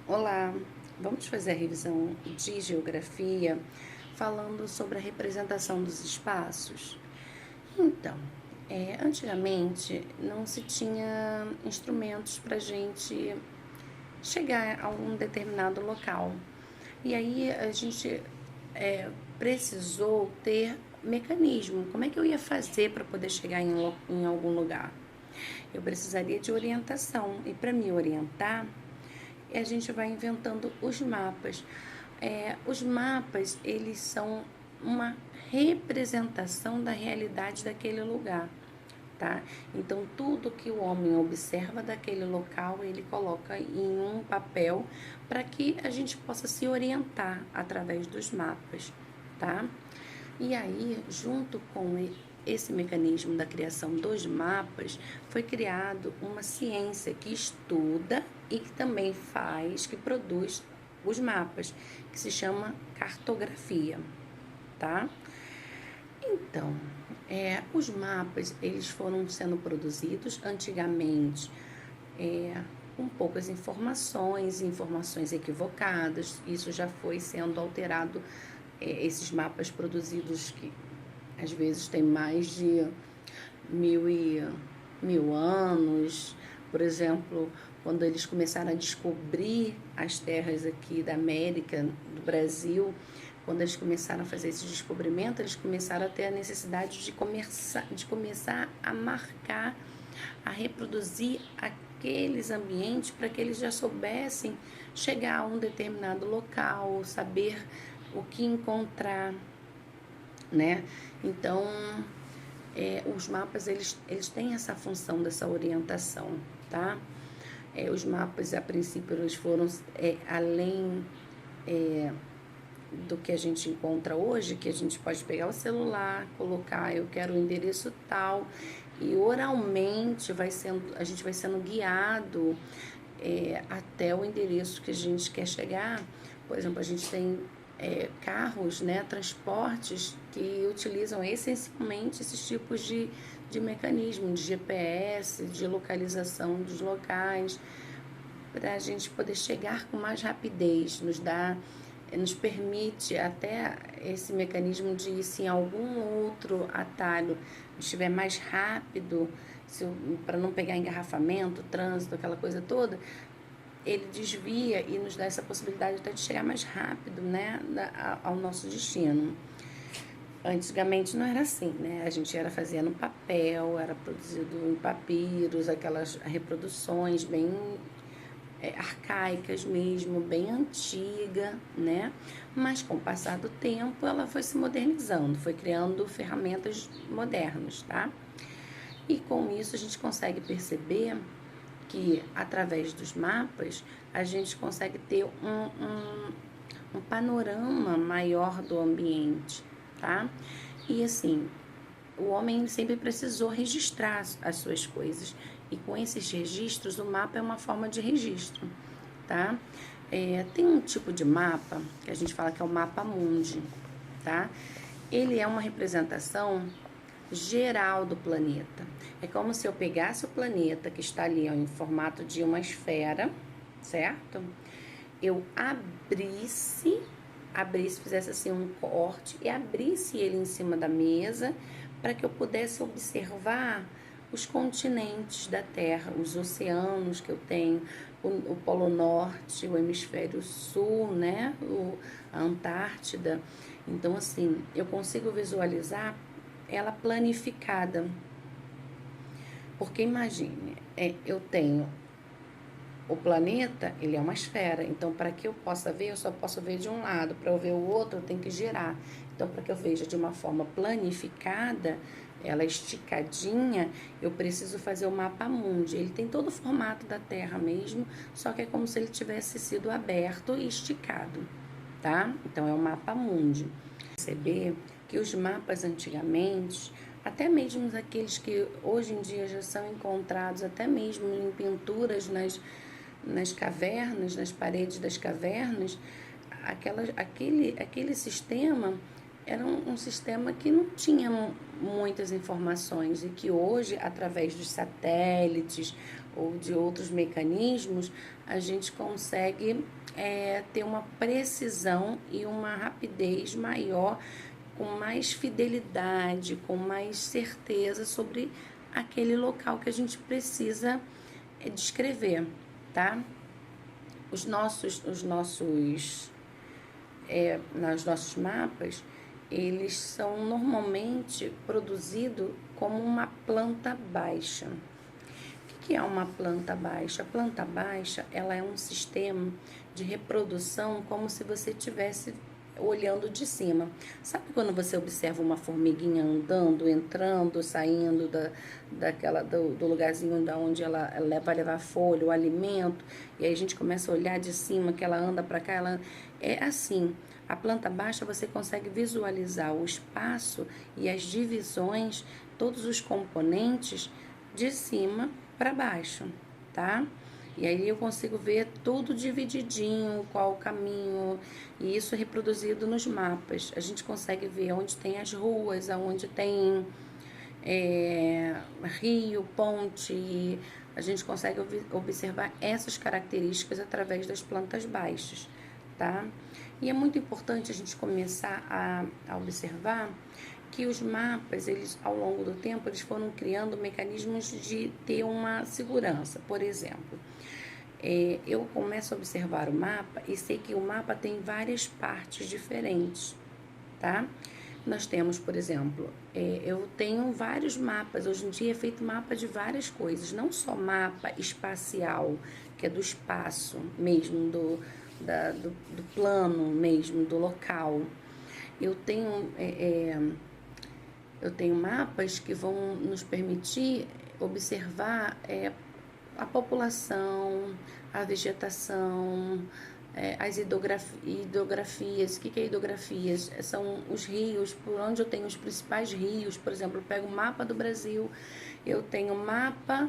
Olá, vamos fazer a revisão de geografia falando sobre a representação dos espaços. Então, antigamente não se tinha instrumentos para a gente chegar a um determinado local. E aí a gente precisou ter mecanismo. Como é que eu ia fazer para poder chegar em algum lugar? Eu precisaria de orientação. E para me orientar, a gente vai inventando os mapas. Os mapas, eles são uma representação da realidade daquele lugar, tá? Então, tudo que o homem observa daquele local, ele coloca em um papel para que a gente possa se orientar através dos mapas, tá? E aí, junto com esse mecanismo da criação dos mapas, foi criado uma ciência que estuda e que também que produz os mapas, que se chama cartografia, tá? Então, os mapas, eles foram sendo produzidos antigamente com poucas informações equivocadas. Isso já foi sendo alterado, esses mapas produzidos que às vezes tem mais de mil anos. Por exemplo, quando eles começaram a descobrir as terras aqui da América, do Brasil, quando eles começaram a fazer esse descobrimento, eles começaram a ter a necessidade de começar a marcar, a reproduzir aqueles ambientes para que eles já soubessem chegar a um determinado local, saber o que encontrar, né? Então, os mapas, eles têm essa função dessa orientação, tá? Os mapas, a princípio, eles foram além do que a gente encontra hoje, que a gente pode pegar o celular, colocar, eu quero o endereço tal, e oralmente a gente vai sendo guiado até o endereço que a gente quer chegar. Por exemplo, a gente tem carros, né, transportes que utilizam essencialmente esses tipos de mecanismo, de GPS, de localização dos locais, para a gente poder chegar com mais rapidez, nos permite até esse mecanismo de, se em algum outro atalho estiver mais rápido, para não pegar engarrafamento, trânsito, aquela coisa toda, ele desvia e nos dá essa possibilidade até de chegar mais rápido, né, ao nosso destino. Antigamente não era assim, né? A gente fazia no papel, era produzido em papiros, aquelas reproduções bem arcaicas mesmo, bem antiga, né? Mas com o passar do tempo ela foi se modernizando, foi criando ferramentas modernas, tá? E com isso a gente consegue perceber que através dos mapas a gente consegue ter um panorama maior do ambiente, tá? E assim, o homem sempre precisou registrar as suas coisas, e com esses registros o mapa é uma forma de registro, tá? Tem um tipo de mapa que a gente fala que é o mapa mundi, tá? Ele é uma representação geral do planeta. É como se eu pegasse o planeta, que está ali em formato de uma esfera, certo? Eu abrisse, fizesse assim um corte e abrisse ele em cima da mesa para que eu pudesse observar os continentes da Terra, os oceanos que eu tenho, o Polo Norte, o Hemisfério Sul, né? A Antártida. Então, assim, eu consigo visualizar ela planificada. Porque imagine, eu tenho o planeta, ele é uma esfera, então para que eu possa ver, eu só posso ver de um lado, para eu ver o outro eu tenho que girar. Então, para que eu veja de uma forma planificada, ela esticadinha, eu preciso fazer o mapa mundi. Ele tem todo o formato da Terra mesmo, só que é como se ele tivesse sido aberto e esticado, tá? Então é o mapa mundi. Perceber que os mapas antigamente, até mesmo aqueles que hoje em dia já são encontrados até mesmo em pinturas nas cavernas, nas paredes das cavernas, aquele sistema era um sistema que não tinha muitas informações, e que hoje, através dos satélites, ou de outros mecanismos, a gente consegue ter uma precisão e uma rapidez maior, com mais fidelidade, com mais certeza sobre aquele local que a gente precisa descrever, tá? Os nossos mapas, eles são normalmente produzidos como uma planta baixa. O que é uma planta baixa? A planta baixa, ela é um sistema de reprodução como se você tivesse olhando de cima. Sabe quando você observa uma formiguinha andando, entrando, saindo do lugarzinho onde ela vai levar folha, o alimento, e aí a gente começa a olhar de cima, que ela anda para cá, ela é assim. A planta baixa você consegue visualizar o espaço e as divisões, todos os componentes de cima para baixo, tá? E aí eu consigo ver tudo divididinho, qual o caminho, e isso é reproduzido nos mapas. A gente consegue ver onde tem as ruas, onde tem rio, ponte. A gente consegue observar essas características através das plantas baixas, tá? E é muito importante a gente começar a observar que os mapas, eles, ao longo do tempo, eles foram criando mecanismos de ter uma segurança. Por exemplo, eu começo a observar o mapa e sei que o mapa tem várias partes diferentes, tá? Nós temos, por exemplo, eu tenho vários mapas. Hoje em dia é feito mapa de várias coisas, não só mapa espacial, que é do espaço mesmo, do plano mesmo, do local. Eu tenho mapas que vão nos permitir observar a população, a vegetação, as hidrografias. O que é hidrografias? São os rios, por onde eu tenho os principais rios. Por exemplo, eu pego o mapa do Brasil, eu tenho um mapa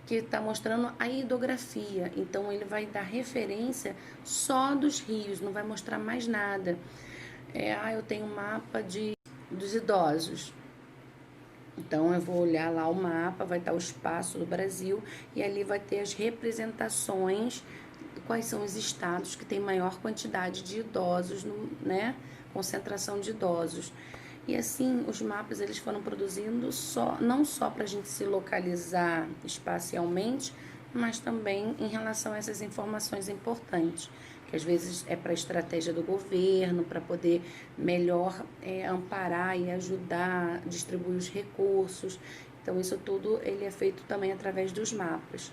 que está mostrando a hidrografia, então ele vai dar referência só dos rios, não vai mostrar mais nada. Eu tenho um mapa dos idosos, então eu vou olhar lá o mapa, vai estar o espaço do Brasil e ali vai ter as representações, quais são os estados que tem maior quantidade de idosos, né? Concentração de idosos. E assim, os mapas eles foram produzindo não só para a gente se localizar espacialmente, mas também em relação a essas informações importantes, que às vezes é para a estratégia do governo, para poder melhor amparar e ajudar, distribuir os recursos. Então, isso tudo ele é feito também através dos mapas,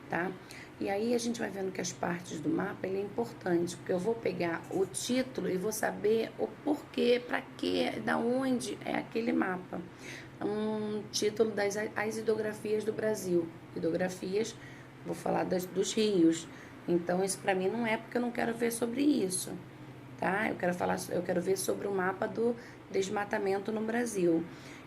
tá? E aí a gente vai vendo que as partes do mapa ele é importante, porque eu vou pegar o título e vou saber o porquê, para quê, da onde é aquele mapa. Um título as hidrografias do Brasil. Hidrografias, vou falar dos rios. Então isso para mim não é porque eu não quero ver sobre isso, tá? Eu quero ver sobre o mapa do desmatamento no Brasil.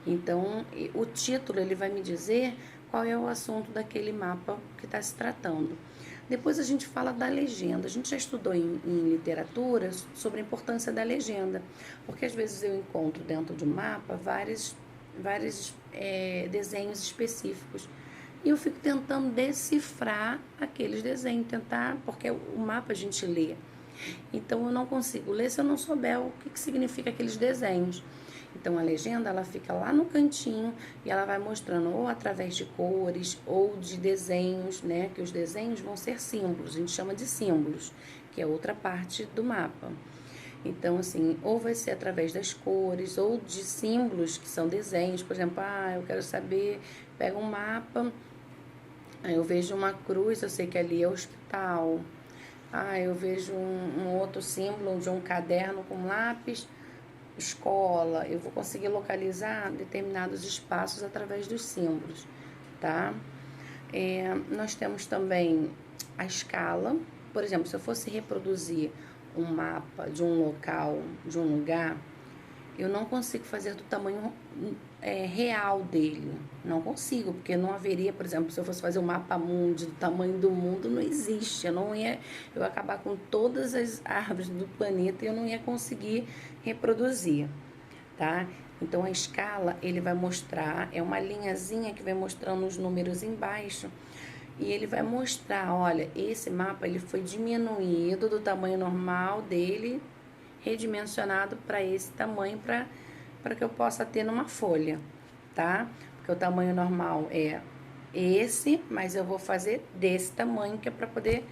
Então o título ele vai me dizer qual é o assunto daquele mapa que está se tratando. Depois a gente fala da legenda. A gente já estudou em literatura sobre a importância da legenda, porque às vezes eu encontro dentro de um mapa vários desenhos específicos e eu fico tentando decifrar aqueles desenhos, porque o mapa a gente lê. Então eu não consigo ler se eu não souber o que significa aqueles desenhos. Então a legenda ela fica lá no cantinho e ela vai mostrando ou através de cores ou de desenhos, né? Que os desenhos vão ser símbolos, a gente chama de símbolos, que é outra parte do mapa. Então assim, ou vai ser através das cores ou de símbolos que são desenhos, por exemplo, eu quero saber, pega um mapa, aí eu vejo uma cruz, eu sei que ali é o hospital. Eu vejo um outro símbolo de um caderno com lápis, escola. Eu vou conseguir localizar determinados espaços através dos símbolos, tá? Nós temos também a escala. Por exemplo, se eu fosse reproduzir um mapa de um local, de um lugar, eu não consigo fazer do tamanho real dele. Não consigo, porque não haveria, por exemplo, se eu fosse fazer um mapa mundi do tamanho do mundo, não existe. Eu ia acabar com todas as árvores do planeta e eu não ia conseguir reproduzir, tá? Então, a escala, ele vai mostrar, é uma linhazinha que vai mostrando os números embaixo, e ele vai mostrar, olha, esse mapa, ele foi diminuído do tamanho normal dele, redimensionado para esse tamanho, para que eu possa ter numa folha, tá? Porque o tamanho normal é esse, mas eu vou fazer desse tamanho, que é para poder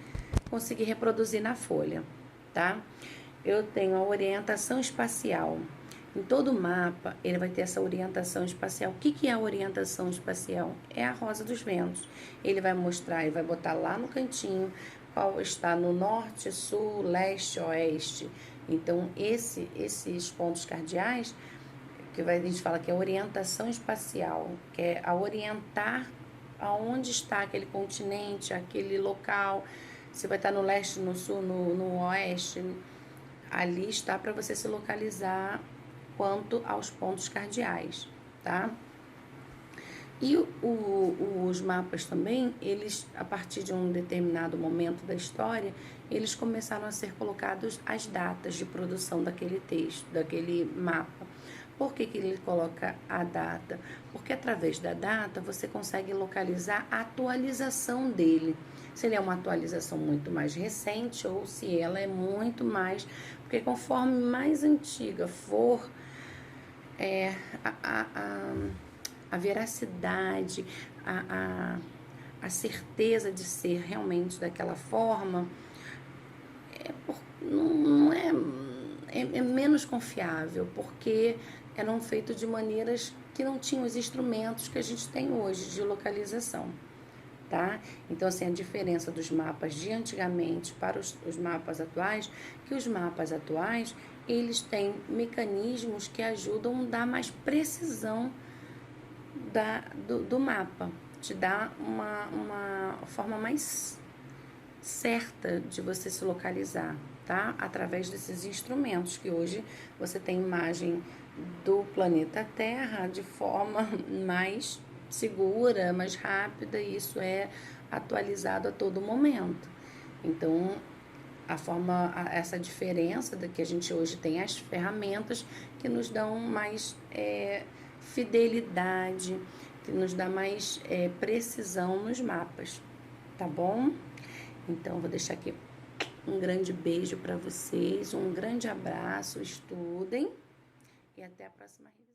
conseguir reproduzir na folha, tá? Eu tenho a orientação espacial. Em todo mapa, ele vai ter essa orientação espacial. O que é a orientação espacial? É a rosa dos ventos. Ele vai mostrar, ele vai botar lá no cantinho qual está no norte, sul, leste, oeste. Então, esses pontos cardeais, que a gente fala que é orientação espacial, que é a orientar aonde está aquele continente, aquele local, se vai estar no leste, no sul, no oeste, ali está para você se localizar quanto aos pontos cardeais, tá? E os mapas também, eles, a partir de um determinado momento da história, eles começaram a ser colocados as datas de produção daquele texto, daquele mapa. Por que ele coloca a data? Porque através da data você consegue localizar a atualização dele. Se ele é uma atualização muito mais recente ou se ela é muito mais... Porque conforme mais antiga for a veracidade, a certeza de ser realmente daquela forma, não é menos confiável, porque eram feitos de maneiras que não tinham os instrumentos que a gente tem hoje de localização, tá? Então, assim, a diferença dos mapas de antigamente para os mapas atuais, que os mapas atuais, eles têm mecanismos que ajudam a dar mais precisão do mapa, te dá uma forma mais certa de você se localizar, tá? Através desses instrumentos que hoje você tem imagem do planeta Terra de forma mais segura, mais rápida, e isso é atualizado a todo momento. Então, essa diferença da que a gente hoje tem as ferramentas que nos dão mais fidelidade, que nos dá mais precisão nos mapas, tá bom? Então, vou deixar aqui um grande beijo para vocês, um grande abraço, estudem e até a próxima reunião.